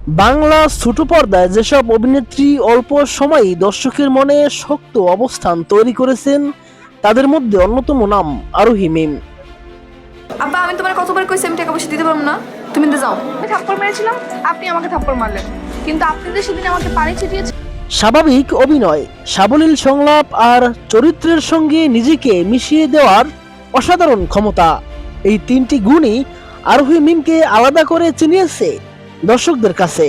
বাংলা ছোট পর্দায় যেসব অভিনেত্রী অল্প সময়ই দর্শকের মনে শক্ত অবস্থান তৈরি করেছেন, তাদের মধ্যে অন্যতম নাম আরোহী মিম। আব্বা, আমি তোমার কতবার কইছি আমি টাকা পয়সা দিতে পারবো না, তুমি নিতে যাও। আমি থাপ্পড় মেরেছিলাম, আপনি আমাকে থাপ্পড় মারলেন, কিন্তু আপনি যে সেদিন আমাকে পানি ছিটিয়েছেন। স্বাভাবিক অভিনয়, সাবলীল সংলাপ আর চরিত্রের সঙ্গে নিজেকে মিশিয়ে দেওয়ার অসাধারণ ক্ষমতা, এই তিনটি গুণই আরোহী মিমকে আলাদা করে চিনিয়েছে দর্শকদের কাছে।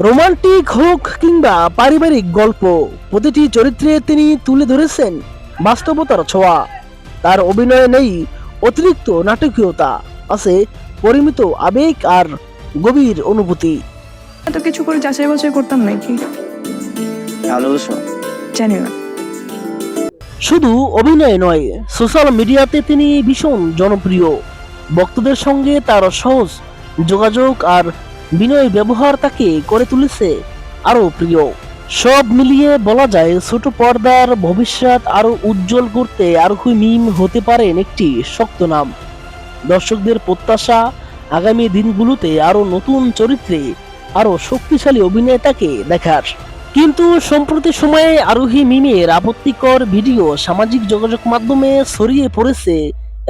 রোমান্টিক হোক কিংবা পারিবারিক গল্প, প্রতিটি চরিত্রে তিনি তুলে ধরেছেন বাস্তবতার ছোঁয়া। তার অভিনয়ে নেই অতিরিক্ত নাটকীয়তা, আছে পরিমিত আবেগ আর গভীর অনুভূতি। এত কিছু করে যাচাই বাছাই করতাম নাকি? ভালোবাসো? জানি না। শুধু অভিনয় নয়, সোশ্যাল মিডিয়াতে তিনি ভীষণ জনপ্রিয়। ভক্তদের সঙ্গে তার সহজ যোগাযোগ আর বিনয় ব্যবহার তাকে করে তুলেছে আরো প্রিয়। সব মিলিয়ে বলা যায়, ছোট পর্দার ভবিষ্যৎ আরো উজ্জ্বল করতে আরোহী মিম হতে পারেন একটি শক্ত নাম। দর্শকদের প্রত্যাশা, আগামী দিনগুলোতে আরো নতুন চরিত্রে আরো শক্তিশালী অভিনেতাকে দেখার। কিন্তু সম্প্রতি সময়ে আরোহী মিমের আপত্তিকর ভিডিও সামাজিক যোগাযোগ মাধ্যমে ছড়িয়ে পড়েছে,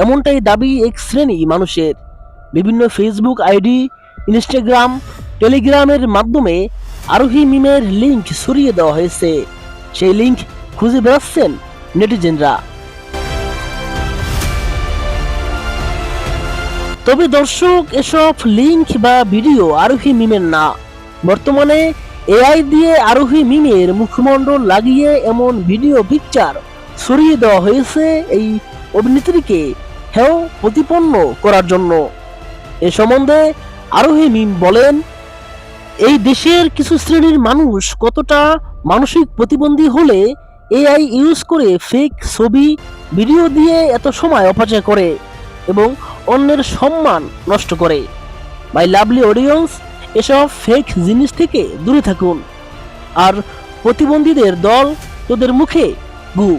এমনটাই দাবি এক শ্রেণী মানুষের। বিভিন্ন ফেসবুক আইডি, ইনস্টাগ্রাম, টেলিগ্রামের মাধ্যমে আরোহী মিমের লিংক ছড়িয়ে দেওয়া হয়েছে। সেই লিংক খুঁজে বেড়াচ্ছেন নেটিজেনরা। তবে দর্শক, এসব লিংক বা ভিডিও আরোহী মিমের না। বর্তমানে এআই দিয়ে আরোহী মিমের মুখমণ্ডল লাগিয়ে এমন ভিডিও পিকচার ছড়িয়ে দেওয়া হয়েছে এই অভিনেত্রীকে হেয় প্রতিপন্ন করার জন্য। এ সম্বন্ধে আরোহী মিম বলেন, এই দেশের কিছু শ্রেণীর মানুষ কতটা মানসিক প্রতিবন্ধী হলে এআই ইউজ করে ফেক ছবি, ভিডিও দিয়ে এত সময় অপচয় করে এবং অন্যের সম্মান নষ্ট করে। মাই লাভলি অডিয়েন্স, এসব ফেক জিনিস থেকে দূরে থাকুন। আর প্রতিবন্ধীদের দল, তোদের মুখে গু।